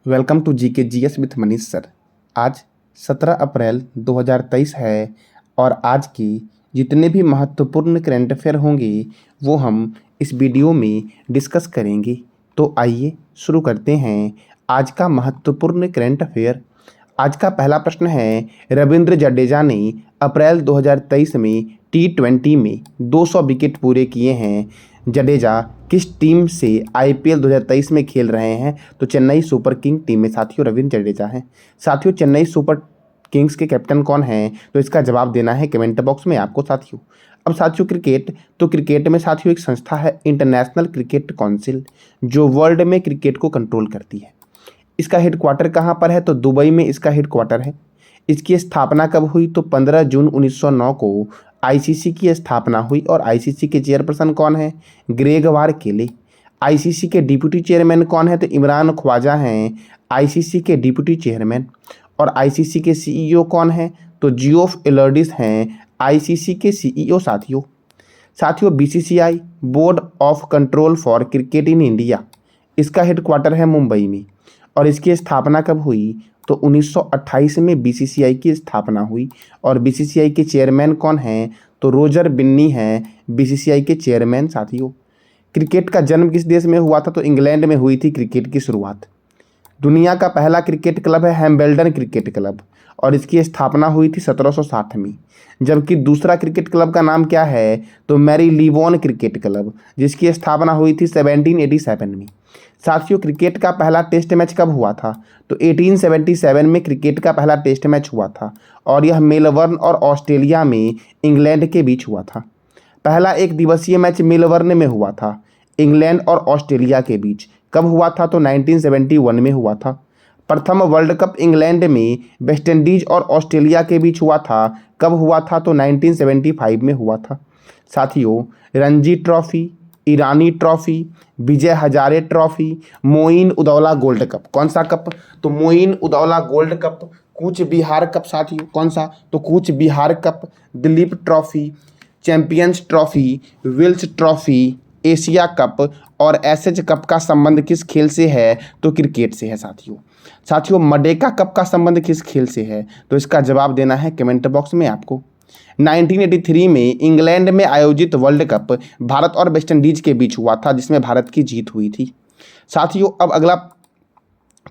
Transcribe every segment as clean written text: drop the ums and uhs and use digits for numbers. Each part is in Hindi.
Welcome to GK GS with Manish sir. आज 17 अप्रैल 2023 है और आज की जितने भी महत्वपूर्ण करंट अफेयर होंगे वो हम इस वीडियो में डिस्कस करेंगे। तो आइए शुरू करते हैं आज का महत्वपूर्ण करंट अफेयर। आज का पहला प्रश्न है, रविंद्र जडेजा ने अप्रैल 2023 में T20 में 200 विकेट पूरे किए हैं। जडेजा किस टीम से आईपीएल 2023 में खेल रहे हैं? तो चेन्नई सुपर किंग टीम में साथियों रविंद्र जडेजा हैं। साथियों, चेन्नई सुपर किंग्स के कैप्टन कौन हैं? तो इसका जवाब देना है कमेंट बॉक्स में आपको साथियों। अब साथियों क्रिकेट, तो क्रिकेट में साथियों एक संस्था है इंटरनेशनल क्रिकेट काउंसिल, जो वर्ल्ड में क्रिकेट को कंट्रोल करती है। इसका हेडक्वार्टर कहाँ पर है? तो दुबई में इसका हेडक्वार्टर है। इसकी स्थापना कब हुई? तो 15 जून 1909 को आईसीसी की स्थापना हुई और आईसीसी के चेयरपर्सन कौन है? ग्रेगवार केले। आईसीसी के डिप्यूटी चेयरमैन कौन है? तो इमरान ख्वाजा हैं आईसीसी के डिप्यूटी चेयरमैन। और आईसीसी के सीईओ कौन है? तो जियोफ एलर्डिस हैं आईसीसी के सीईओ साथियों BCCI, board of control for cricket in India, इसका हेडक्वार्टर है मुंबई में। और इसकी स्थापना कब हुई? तो 1928 में बीसीसीआई की स्थापना हुई। और बीसीसीआई के चेयरमैन कौन हैं? तो रोजर बिन्नी हैं बीसीसीआई के चेयरमैन। साथियों क्रिकेट का जन्म किस देश में हुआ था? तो इंग्लैंड में हुई थी क्रिकेट की शुरुआत। दुनिया का पहला क्रिकेट क्लब है हैम्बल्डन क्रिकेट क्लब और इसकी स्थापना हुई थी 1760 में। जबकि दूसरा क्रिकेट क्लब का नाम क्या है? तो मैरी लीवोन क्रिकेट क्लब, जिसकी स्थापना हुई थी 1787 में। साथियों क्रिकेट का पहला टेस्ट मैच कब हुआ था? तो 1877 में क्रिकेट का पहला टेस्ट मैच हुआ था और यह मेलबर्न और ऑस्ट्रेलिया में इंग्लैंड के बीच हुआ था। पहला एक दिवसीय मैच मेलबर्न में हुआ था इंग्लैंड और ऑस्ट्रेलिया के बीच। कब हुआ था? तो 1971 में हुआ था। प्रथम वर्ल्ड कप इंग्लैंड में वेस्टइंडीज और ऑस्ट्रेलिया के बीच हुआ था। कब हुआ था? तो 1975 में हुआ था। साथियों Ranji trophy, Irani trophy, Vijay Hazare trophy, Moin Ud-Dowlah gold cup, कौन सा कप? तो Moin Ud-Dowlah gold cup, Cooch Behar cup. साथियों कौन सा? तो Cooch Behar cup, Duleep trophy, champions trophy, Wills trophy, Asia cup और एसएच कप का संबंध किस खेल से है? तो क्रिकेट से है। साथियों मडेका कप का संबंध किस खेल से है? तो इसका जवाब देना है कमेंट बॉक्स में आपको। 1983 में इंग्लैंड में आयोजित वर्ल्ड कप भारत और वेस्टइंडीज के बीच हुआ था, जिसमें भारत की जीत हुई थी। साथियों अब अगला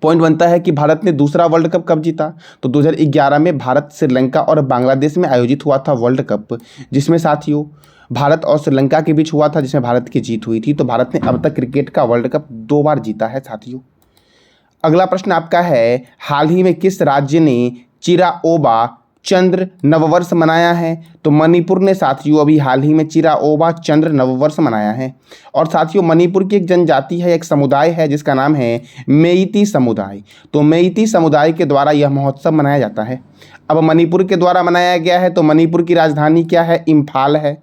पॉइंट बनता है कि भारत ने दूसरा वर्ल्ड कप कब जीता? तो 2011 में भारत, श्रीलंका और बांग्लादेश में आयोजित हुआ था वर्ल्ड कप, जिसमें साथियों भारत और श्रीलंका के बीच हुआ था, जिसमें भारत की जीत हुई थी। तो भारत ने अब तक क्रिकेट का वर्ल्ड कप 2 बार जीता है। साथियों अगला प्रश्न आपका है, हाल ही में किस राज्य ने चिराओबा चंद्र नववर्ष मनाया है? तो मणिपुर ने साथियों अभी हाल ही में चिराओबा चंद्र नववर्ष मनाया है। और साथियों मणिपुर की एक जनजाति है, एक समुदाय है जिसका नाम है मेइती समुदाय। तो मेइती समुदाय के द्वारा यह महोत्सव मनाया जाता है। अब मणिपुर के द्वारा मनाया गया है तो मणिपुर की राजधानी क्या है? इम्फाल है।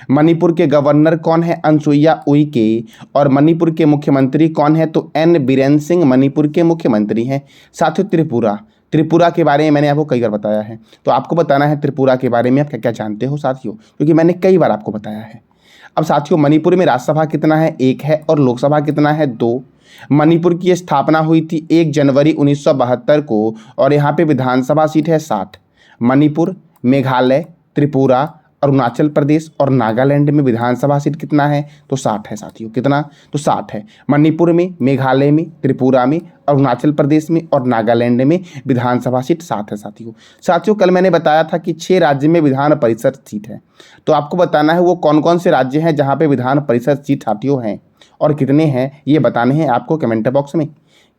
मणिपुर के गवर्नर कौन है? अनसुईया उइके। और मणिपुर के मुख्यमंत्री कौन है? तो एन बीरेन सिंह मणिपुर के मुख्यमंत्री हैं। साथियों त्रिपुरा के बारे में मैंने आपको कई बार बताया है, तो आपको बताना है त्रिपुरा के बारे में आप क्या क्या जानते हो साथियों, क्योंकि मैंने कई बार आपको बताया है। अब साथियों मणिपुर में राज्यसभा कितना है? 1 है। और लोकसभा कितना है? 2। मणिपुर की स्थापना हुई थी 1 जनवरी 1972 को और यहाँ पे विधानसभा सीट है 60। मणिपुर, मेघालय, त्रिपुरा, अरुणाचल प्रदेश और नागालैंड में विधानसभा सीट कितना है? तो 60 है साथियों। कितना? तो 60 है। मणिपुर में, मेघालय में, त्रिपुरा में, अरुणाचल प्रदेश में और नागालैंड में विधानसभा सीट 60 है साथियों कल मैंने बताया था कि 6 राज्य में विधान परिषद सीट है, तो आपको बताना है वो कौन कौन से राज्य हैं जहाँ पे विधान परिषद सीट साथियों हैं और कितने हैं, ये बताने हैं आपको कमेंट बॉक्स में।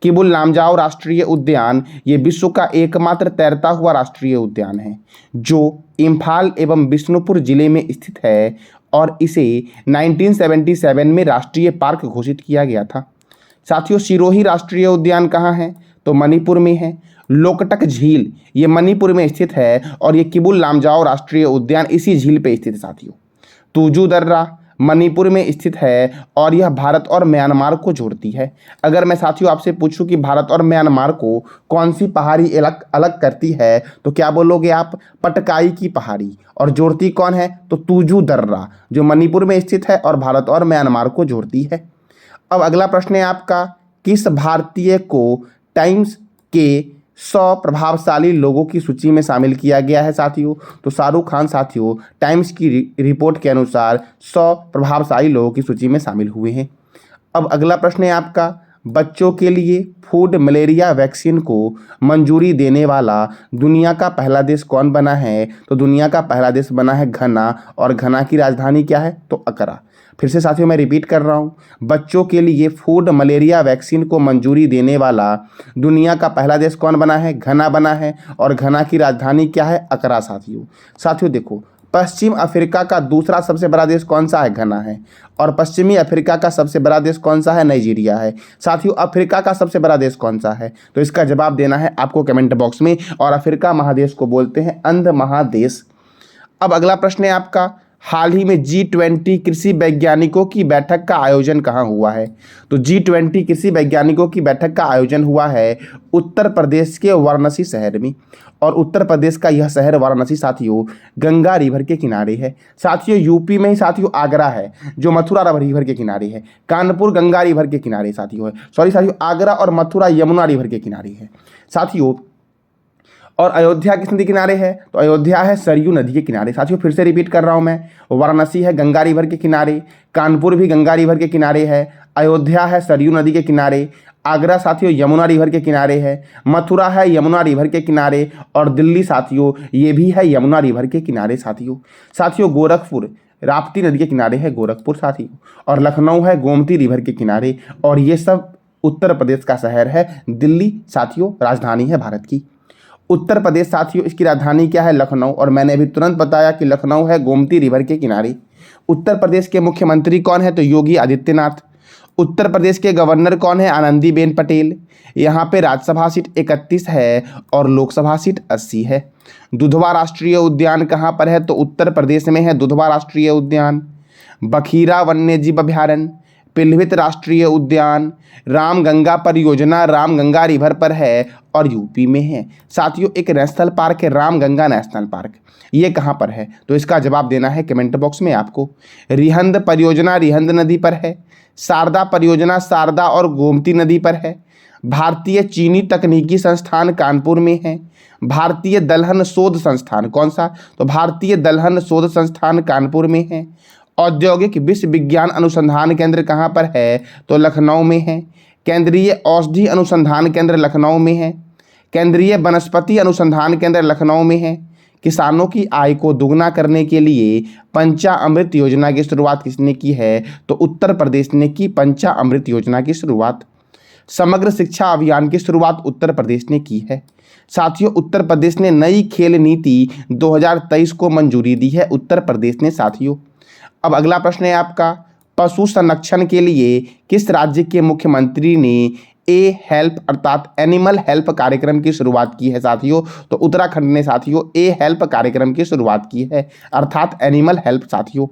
किबुल लामजाओ राष्ट्रीय उद्यान ये विश्व का एकमात्र तैरता हुआ राष्ट्रीय उद्यान है जो इम्फाल एवं बिष्णुपुर जिले में स्थित है और इसे 1977 में राष्ट्रीय पार्क घोषित किया गया था। साथियों सिरोही राष्ट्रीय उद्यान कहाँ है? तो मणिपुर में है। लोकटक झील ये मणिपुर में स्थित है और ये किबुल लामजाओ राष्ट्रीय उद्यान इसी झील पे स्थित है साथियों। तुजू दर्रा मणिपुर में स्थित है और यह भारत और म्यांमार को जोड़ती है। अगर मैं साथियों आपसे पूछूं कि भारत और म्यांमार को कौन सी पहाड़ी अलग अलग करती है तो क्या बोलोगे आप? पटकाई की पहाड़ी। और जोड़ती कौन है? तो तुजू दर्रा जो मणिपुर में स्थित है और भारत और म्यांमार को जोड़ती है। अब अगला प्रश्न है आपका, किस भारतीय को टाइम्स के 100 प्रभावशाली लोगों की सूची में शामिल किया गया है साथियों। तो शाहरुख खान साथियों टाइम्स की रिपोर्ट के अनुसार 100 प्रभावशाली लोगों की सूची में शामिल हुए हैं। अब अगला प्रश्न है आपका, बच्चों के लिए फूड मलेरिया वैक्सीन को मंजूरी देने वाला दुनिया का पहला देश कौन बना है? तो दुनिया का पहला देश बना है घना, और घना की राजधानी क्या है? तो अकरा। फिर से साथियों मैं रिपीट कर रहा हूँ, बच्चों के लिए फूड मलेरिया वैक्सीन को मंजूरी देने वाला दुनिया का पहला देश कौन बना है? घना बना है, और घना की राजधानी क्या है? अकरा साथियों। साथियों देखो, पश्चिम अफ्रीका का दूसरा सबसे बड़ा देश कौन सा है? घना है। और पश्चिमी अफ्रीका का सबसे बड़ा देश कौन सा है? नाइजीरिया है। साथियों अफ्रीका का सबसे बड़ा देश कौन सा है? तो इसका जवाब देना है आपको कमेंट बॉक्स में। और अफ्रीका महादेश को बोलते हैं अंध महादेश। अब अगला प्रश्न है आपका, हाल ही में G20 कृषि वैज्ञानिकों की बैठक का आयोजन कहाँ हुआ है? तो G20 कृषि वैज्ञानिकों की बैठक का आयोजन हुआ है उत्तर प्रदेश के वाराणसी शहर में। और उत्तर प्रदेश का यह शहर वाराणसी साथियों गंगा रिवर के किनारे है। साथियों यूपी में ही साथियों आगरा है जो मथुरा रिवर के किनारे है। कानपुर गंगा रिवर के किनारे साथियों है, साथियों आगरा और मथुरा यमुना रिवर के किनारे है साथियों। और अयोध्या किस नदी किनारे है? तो अयोध्या है सरयू नदी के किनारे। साथियों फिर से रिपीट कर रहा हूं मैं, वाराणसी है गंगा रिवर के किनारे, कानपुर भी गंगा रिवर के किनारे है, अयोध्या है सरयू नदी के किनारे, आगरा साथियों यमुना रिवर के किनारे है, मथुरा है यमुना रिवर के किनारे, और दिल्ली साथियों ये भी है यमुना रिवर के किनारे साथियों गोरखपुर राप्ती नदी के किनारे है गोरखपुर साथियों, और लखनऊ है गोमती रिवर के किनारे। और ये सब उत्तर प्रदेश का शहर है दिल्ली साथियों, राजधानी है भारत की। उत्तर प्रदेश साथियों इसकी राजधानी क्या है? लखनऊ। और मैंने अभी तुरंत बताया कि लखनऊ है गोमती रिवर के किनारे। उत्तर प्रदेश के मुख्यमंत्री कौन है? तो योगी आदित्यनाथ। उत्तर प्रदेश के गवर्नर कौन है? आनंदीबेन पटेल। यहाँ पे राज्यसभा सीट 31 है और लोकसभा सीट 80 है। दुधवा राष्ट्रीय उद्यान कहाँ पर है? तो उत्तर प्रदेश में है दुधवा राष्ट्रीय उद्यान। बखीरा वन्यजीव अभयारण्य, पिलभित राष्ट्रीय उद्यान, रामगंगा परियोजना रामगंगा रिवर पर है और यूपी में है। साथियों एक नेशनल पार्क है रामगंगा नेशनल पार्क, ये कहाँ पर है? तो इसका जवाब देना है कमेंट बॉक्स में आपको। रिहंद परियोजना रिहंद नदी पर है। शारदा परियोजना शारदा और गोमती नदी पर है। भारतीय चीनी तकनीकी संस्थान कानपुर में है। भारतीय दलहन शोध संस्थान कौन सा? तो भारतीय दलहन शोध संस्थान कानपुर में है। औद्योगिक विश्व विज्ञान अनुसंधान केंद्र कहाँ पर है? तो लखनऊ में है। केंद्रीय औषधि अनुसंधान केंद्र लखनऊ में है। केंद्रीय वनस्पति अनुसंधान केंद्र लखनऊ में है। किसानों की आय को दुगना करने के लिए पंचामृत योजना की शुरुआत किसने की है? तो उत्तर प्रदेश ने की पंचामृत योजना की शुरुआत। समग्र शिक्षा अभियान की शुरुआत उत्तर प्रदेश ने की है। साथियों उत्तर प्रदेश ने नई खेल नीति 2023 को मंजूरी दी है उत्तर प्रदेश ने साथियों। अब अगला प्रश्न है आपका, पशु संरक्षण के लिए किस राज्य के मुख्यमंत्री ने ए हेल्प अर्थात एनिमल हेल्प कार्यक्रम की शुरुआत की है साथियों? तो उत्तराखंड ने साथियों ए हेल्प कार्यक्रम की शुरुआत की है अर्थात एनिमल हेल्प साथियों।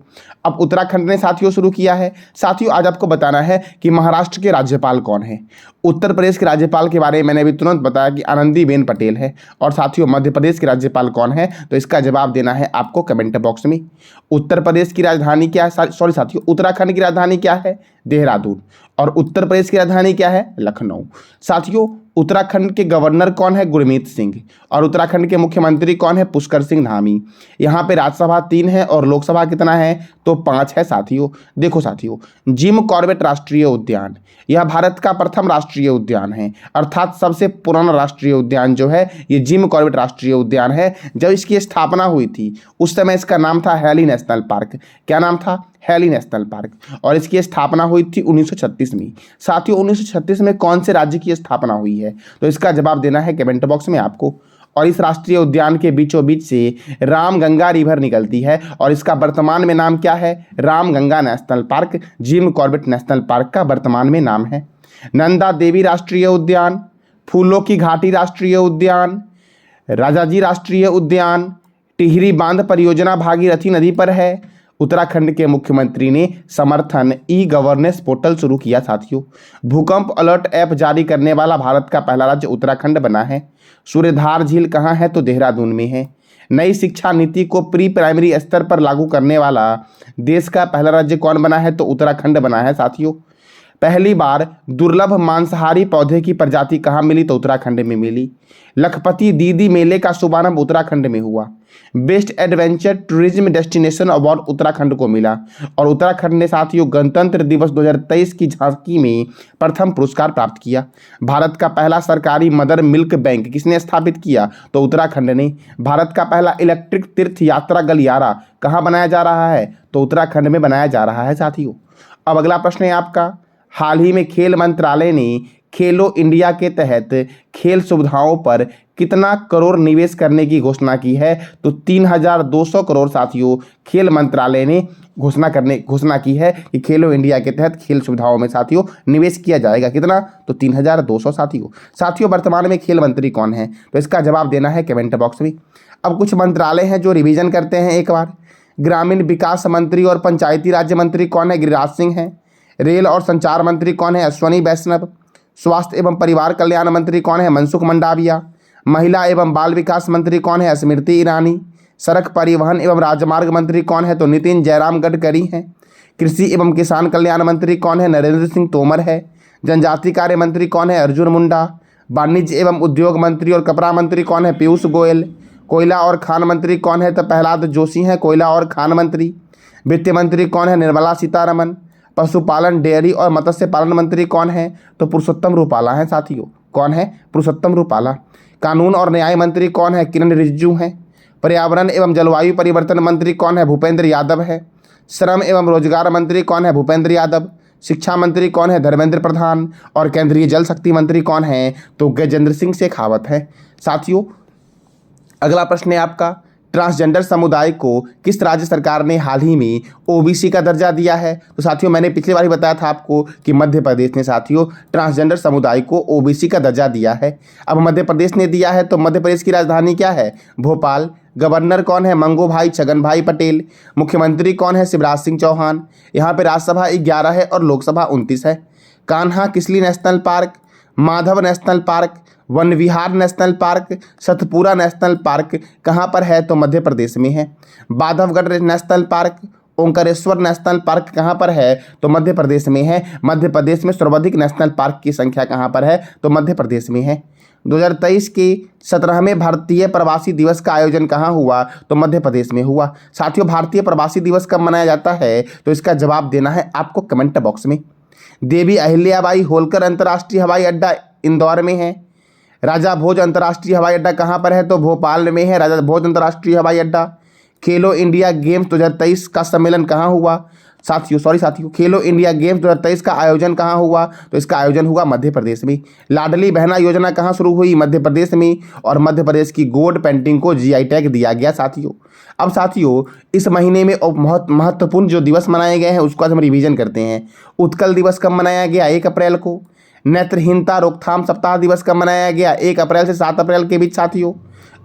अब उत्तराखंड ने साथियों शुरू किया है। साथियों आज आपको बताना है कि महाराष्ट्र के राज्यपाल कौन है। उत्तर प्रदेश के राज्यपाल के बारे में मैंने अभी तुरंत बताया कि आनंदीबेन पटेल है। और साथियों मध्य प्रदेश के राज्यपाल कौन है? तो इसका जवाब देना है आपको कमेंट बॉक्स में। उत्तर प्रदेश की राजधानी क्या है? सॉरी साथियों उत्तराखंड की राजधानी क्या है? देहरादून। और उत्तर प्रदेश की राजधानी क्या है? लखनऊ। साथियों उत्तराखंड के गवर्नर कौन है? गुरमीत सिंह। और उत्तराखंड के मुख्यमंत्री कौन है? पुष्कर सिंह धामी। यहाँ पे राज्यसभा 3 है और लोकसभा कितना है? तो 5 है साथियों। देखो साथियों जिम कॉर्बेट राष्ट्रीय उद्यान यह भारत का प्रथम राष्ट्रीय उद्यान है अर्थात सबसे पुराना राष्ट्रीय उद्यान जो है ये जिम कॉर्बेट राष्ट्रीय उद्यान है। जब इसकी स्थापना हुई थी उस समय इसका नाम था हैली नेशनल पार्क। क्या नाम था? Hailey national park. और इसकी स्थापना हुई थी 1936 में। साथियों 1936 में कौन से राज्य की स्थापना हुई है? तो इसका जवाब देना है कमेंट बॉक्स में आपको। और इस राष्ट्रीय उद्यान के बीचों बीच से रामगंगा रिवर निकलती है और इसका वर्तमान में नाम क्या है? Ramganga national park. Jim Corbett national park का वर्तमान में नाम है। नंदा देवी राष्ट्रीय उद्यान, फूलों की घाटी राष्ट्रीय उद्यान, राजाजी राष्ट्रीय उद्यान, टिहरी बांध परियोजना भागीरथी नदी पर है। उत्तराखंड के मुख्यमंत्री ने समर्थन ई गवर्नेंस पोर्टल शुरू किया साथियों। भूकंप अलर्ट ऐप जारी करने वाला भारत का पहला राज्य उत्तराखंड बना है। सूर्यधार झील कहाँ है? तो देहरादून में है। नई शिक्षा नीति को प्री प्राइमरी स्तर पर लागू करने वाला देश का पहला राज्य कौन बना है? तो उत्तराखंड बना है साथियों। पहली बार दुर्लभ मांसाहारी पौधे की प्रजाति कहाँ मिली? तो उत्तराखंड में मिली। लखपति दीदी मेले का शुभारंभ उत्तराखंड में हुआ। Best adventure tourism destination award Uttarakhand को मिला। और उत्तराखंड ने साथियों गणतंत्र दिवस 2023 की झांकी में प्रथम पुरस्कार प्राप्त किया। भारत का पहला सरकारी मदर मिल्क बैंक किसने स्थापित किया? तो उत्तराखंड ने। भारत का पहला इलेक्ट्रिक तीर्थ यात्रा गलियारा कहाँ बनाया जा रहा है? तो उत्तराखंड में बनाया जा रहा है साथियों। अब अगला प्रश्न है आपका, हाल ही में खेल मंत्रालय ने खेलो इंडिया के तहत खेल सुविधाओं पर कितना करोड़ निवेश करने की घोषणा की है? तो 3200 करोड़ साथियों खेल मंत्रालय ने घोषणा की है कि खेलो इंडिया के तहत खेल सुविधाओं में साथियों निवेश किया जाएगा। कितना? तो 3200 साथियों वर्तमान में खेल मंत्री कौन है? तो इसका जवाब देना है कमेंट बॉक्स में। अब कुछ मंत्रालय हैं जो रिवीजन करते हैं एक बार। ग्रामीण विकास मंत्री और पंचायती राज्य मंत्री कौन है? गिरिराज सिंह हैं। रेल और संचार मंत्री कौन है? अश्वनी वैष्णव। स्वास्थ्य एवं परिवार कल्याण मंत्री कौन है? मनसुख मंडाविया। महिला एवं बाल विकास मंत्री कौन है? स्मृति ईरानी। सड़क परिवहन एवं राजमार्ग मंत्री कौन है? तो नितिन जयराम गडकरी हैं। कृषि एवं किसान कल्याण मंत्री कौन है? नरेंद्र सिंह तोमर है। जनजाति कार्य मंत्री कौन है? अर्जुन मुंडा। वाणिज्य एवं उद्योग मंत्री और कपड़ा मंत्री कौन है? पीयूष गोयल। कोयला और खान मंत्री कौन है? तो प्रहलाद जोशी हैं कोयला और खान मंत्री। वित्त मंत्री कौन है? निर्मला सीतारमन। पशुपालन डेयरी और मत्स्य पालन मंत्री कौन है? तो पुरुषोत्तम रूपाला हैं साथियों। कौन है? पुरुषोत्तम रूपाला। कानून और न्याय मंत्री कौन है? किरण रिजिजू हैं। पर्यावरण एवं जलवायु परिवर्तन मंत्री कौन है? भूपेंद्र यादव है। श्रम एवं रोजगार मंत्री कौन है? भूपेंद्र यादव। शिक्षा मंत्री कौन है? धर्मेंद्र प्रधान। और केंद्रीय जल शक्ति मंत्री कौन है? तो गजेंद्र सिंह शेखावत है साथियों। अगला प्रश्न है आपका, ट्रांसजेंडर समुदाय को किस राज्य सरकार ने हाल ही में ओबीसी का दर्जा दिया है? तो साथियों मैंने पिछली बार ही बताया था आपको कि मध्य प्रदेश ने साथियों ट्रांसजेंडर समुदाय को ओबीसी का दर्जा दिया है। अब मध्य प्रदेश ने दिया है तो मध्य प्रदेश की राजधानी क्या है? भोपाल। गवर्नर कौन है? मंगू भाई छगन भाई पटेल। मुख्यमंत्री कौन है? शिवराज सिंह चौहान। यहाँ पे राज्यसभा 11 है और लोकसभा 29 है। Kanha Kisli national park, Madhav national park, Van Vihar national park, Satpura national park कहाँ पर है? तो मध्य प्रदेश में है। Bandhavgarh national park, Omkareshwar national park कहाँ पर है? तो मध्य प्रदेश में है। मध्य प्रदेश में सर्वाधिक नेशनल पार्क की संख्या कहाँ पर है? तो मध्य प्रदेश में है। 2023 के 17वें भारतीय प्रवासी दिवस का आयोजन कहाँ हुआ? तो मध्य प्रदेश में हुआ। साथियों भारतीय प्रवासी दिवस कब मनाया जाता है? तो इसका जवाब देना है आपको कमेंट बॉक्स में। देवी अहिल्याबाई होलकर अंतर्राष्ट्रीय हवाई अड्डा इंदौर में है। राजा भोज अंतर्राष्ट्रीय हवाई अड्डा कहाँ पर है? तो भोपाल में है राजा भोज अंतर्राष्ट्रीय हवाई अड्डा। खेलो इंडिया गेम्स 2023 का सम्मेलन कहाँ हुआ? साथियों खेलो इंडिया गेम्स 2023 का आयोजन कहाँ हुआ? तो इसका आयोजन हुआ मध्य प्रदेश में। लाडली बहना योजना कहाँ शुरू हुई? मध्य प्रदेश में। और मध्य प्रदेश की गोड पेंटिंग को जीआई टैग दिया गया साथियों। अब साथियों इस महीने में बहुत महत्वपूर्ण जो दिवस मनाए गए हैं उसको आज हम रिवीजन करते हैं। उत्कल दिवस कब मनाया गया? 1 अप्रैल को। नेत्रहीनता रोकथाम सप्ताह दिवस कब मनाया गया? 1 अप्रैल से 7 अप्रैल के बीच साथियों।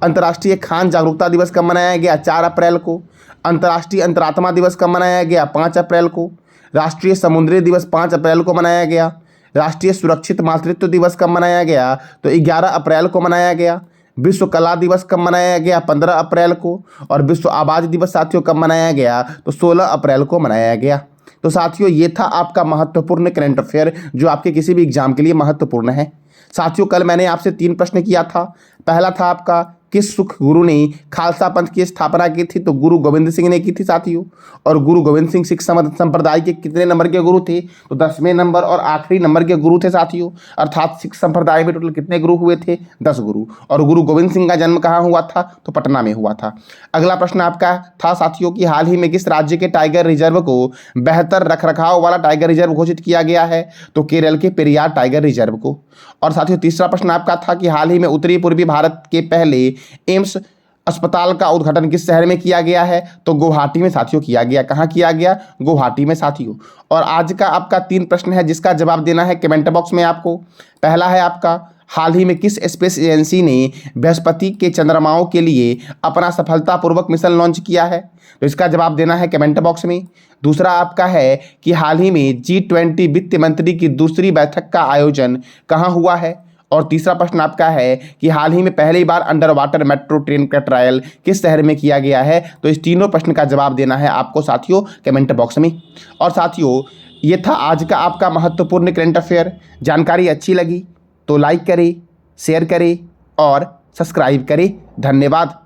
अंतर्राष्ट्रीय खान जागरूकता दिवस कब मनाया गया? 4 अप्रैल को। अंतर्राष्ट्रीय अंतरात्मा दिवस कब मनाया गया? 5 अप्रैल को। राष्ट्रीय समुद्री दिवस 5 अप्रैल को मनाया गया। राष्ट्रीय सुरक्षित मातृत्व दिवस कब मनाया गया? तो 11 अप्रैल को मनाया गया। विश्व कला दिवस कब मनाया गया? 15 अप्रैल को। और विश्व आवाज़ दिवस साथियों कब मनाया गया? तो 16 अप्रैल को मनाया गया। तो साथियों ये था आपका महत्वपूर्ण करंट अफेयर जो आपके किसी भी एग्जाम के लिए महत्वपूर्ण है। साथियों कल मैंने आपसे 3 प्रश्न किया था। पहला था आपका, किस सिख गुरु ने खालसा पंथ की स्थापना की थी? तो गुरु गोविंद सिंह ने की थी साथियों। और गुरु गोविंद सिंह सिख संप्रदाय के कितने नंबर के गुरु थे? तो 10वें नंबर और आखिरी नंबर के गुरु थे साथियों। अर्थात सिख संप्रदाय में टोटल कितने गुरु हुए थे? 10 गुरु। और गुरु गोविंद सिंह का जन्म कहाँ हुआ था? तो पटना में हुआ था। अगला प्रश्न आपका था साथियों कि हाल ही में किस राज्य के टाइगर रिजर्व को बेहतर रखरखाव वाला टाइगर रिजर्व घोषित किया गया है? तो केरल के पेरियार टाइगर रिजर्व को। और साथियों तीसरा प्रश्न आपका था कि हाल ही में उत्तरी पूर्वी भारत के पहले एम्स अस्पताल का उद्घाटन किस शहर में किया गया है? तो गुवाहाटी में साथियों किया गया। कहाँ किया गया? गुवाहाटी में साथियों। और आज का आपका 3 प्रश्न है जिसका जवाब देना है कमेंट बॉक्स में आपको। पहला है आपका, हाल ही में किस स्पेस एजेंसी ने बृहस्पति के चंद्रमाओं के लिए अपना सफलतापूर्वक मिशन लॉन्च किया है? तो इसका जवाब देना है कमेंट बॉक्स में। दूसरा आपका है कि हाल ही में G20 वित्त मंत्री की दूसरी बैठक का आयोजन कहाँ हुआ है? और तीसरा प्रश्न आपका है कि हाल ही में पहली बार अंडर वाटर मेट्रो ट्रेन का ट्रायल किस शहर में किया गया है? तो इस तीनों प्रश्न का जवाब देना है आपको साथियों कमेंट बॉक्स में। और साथियों ये था आज का आपका महत्वपूर्ण करंट अफेयर। जानकारी अच्छी लगी तो लाइक करें, शेयर करें और सब्सक्राइब करें। धन्यवाद।